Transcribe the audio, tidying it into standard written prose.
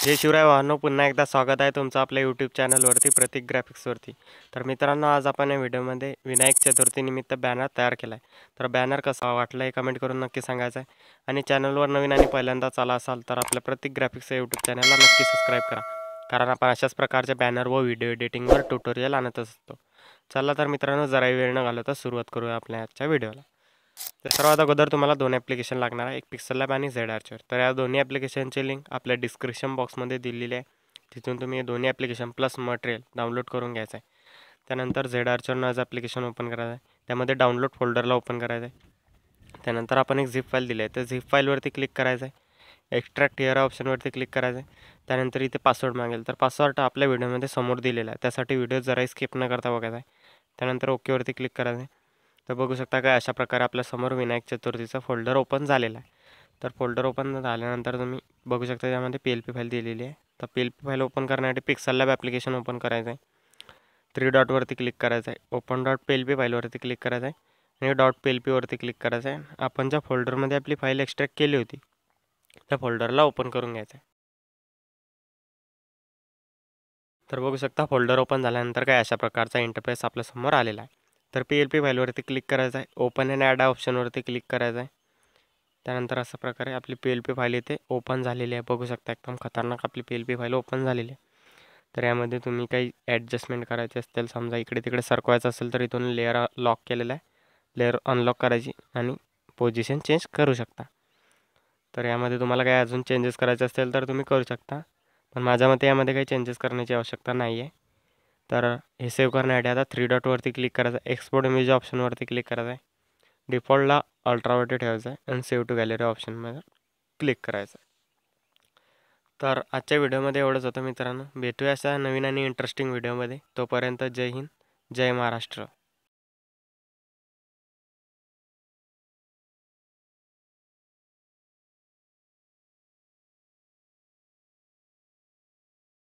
जय शिवराय वाहनो, पुन्हा एकदा स्वागत आहे तुमचं आपल्या यूट्यूब चॅनलवरती प्रतीक ग्राफिक्सवरती. तर मित्रांनो, आज आपण या व्हिडिओमध्ये विनायक चतुर्थीनिमित्त बॅनर तयार केला आहे. तर बॅनर कसा वाटला हे कमेंट करून नक्की सांगायचं आहे. आणि चॅनलवर नवीन आणि पहिल्यांदाच आला असाल तर आपल्या प्रतीक ग्राफिक्स या यूट्यूब चॅनलला नक्की सबस्क्राईब करा, कारण आपण अशाच प्रकारचे बॅनर व व्हिडिओ एडिटिंगवर ट्युटोरियल आणत असतो. चला तर मित्रांनो, जराही वेळ न घालवता सुरुवात करूया आपल्या आजच्या व्हिडिओला. तर सर्वात अगोदर तुम्हाला दोन ॲप्लिकेशन लागणार आहे, एक पिक्सल लॅब आणि झेड आर्चर. तर या दोन्ही ॲप्लिकेशनची लिंक आपल्या डिस्क्रिप्शन बॉक्समध्ये दिलेली आहे. तिथून तुम्ही हे दोन्ही ॲप्लिकेशन प्लस मटेरियल डाउनलोड करून घ्यायचं आहे. त्यानंतर झेड आर्चर नावाचं ॲप्लिकेशन ओपन करायचं आहे. त्यामध्ये डाउनलोड फोल्डरला ओपन करायचं आहे. त्यानंतर आपण एक झिप फाईल दिली आहे, तर झिप फाईलवरती क्लिक करायचं आहे. एक्स्ट्रॅक्ट हिअर ऑप्शनवरती क्लिक करायचं आहे. त्यानंतर इथे पासवर्ड मागेल, तर पासवर्ड आपल्या व्हिडिओमध्ये समोर दिलेला आहे. त्यासाठी व्हिडिओ जराही स्किप न करता बघायचा आहे. त्यानंतर ओकेवरती क्लिक करायचं आहे. तर बघू शकता काय अशा प्रकारे आपल्यासमोर विनायक चतुर्थीचा फोल्डर ओपन झालेला आहे. तर फोल्डर ओपन झाल्यानंतर तुम्ही बघू शकता त्यामध्ये PLP फाईल दिलेली आहे. तर PLP फाईल ओपन करण्यासाठी पिक्सल लॅब ॲप्लिकेशन ओपन करायचं आहे. 3 डॉटवरती क्लिक करायचं आहे. ओपन .plp फाईलवरती क्लिक करायचं आहे आणि .plpवरती क्लिक करायचं आहे. आपण ज्या फोल्डरमध्ये आपली फाईल एक्स्ट्रॅक्ट केली होती त्या फोल्डरला ओपन करून घ्यायचं आहे. तर बघू शकता फोल्डर ओपन झाल्यानंतर काय अशा प्रकारचा इंटरफेस आपल्यासमोर आलेला आहे. तर PLP फाईलवरती क्लिक करायचं आहे. ओपन अँड ॲड ऑप्शनवरती क्लिक करायचं आहे. त्यानंतर अशा प्रकारे आपली PLP फाईल इथे ओपन झालेली आहे. बघू शकता एकदम खतरनाक आपली PLP फाईल ओपन झालेली आहे. तर यामध्ये तुम्ही काही ॲडजस्टमेंट करायचे असतील, समजा इकडे तिकडे सरकवायचं असेल तर इथून लेअर लॉक केलेला आहे, लेअर अनलॉक करायची आणि पोझिशन चेंज करू शकता. तर यामध्ये तुम्हाला काही अजून चेंजेस करायचे असतील तर तुम्ही करू शकता, पण माझ्या मते यामध्ये काही चेंजेस करण्याची आवश्यकता नाही आहे. तर हे सेव्ह करण्यासाठी आता 3 डॉटवरती क्लिक करायचं आहे. एक्सपोर्ट इमेज ऑप्शनवरती क्लिक करायचं आहे. डिफॉल्टला अल्ट्रावरती ठेवायचं आहे आणि सेव्ह टू गॅलरी ऑप्शनमध्ये क्लिक करायचं आहे. तर आजच्या व्हिडिओमध्ये एवढंच होतं मित्रांनो. भेटूया अशा नवीन आणि इंटरेस्टिंग व्हिडिओमध्ये. तोपर्यंत जय हिंद, जय महाराष्ट्र.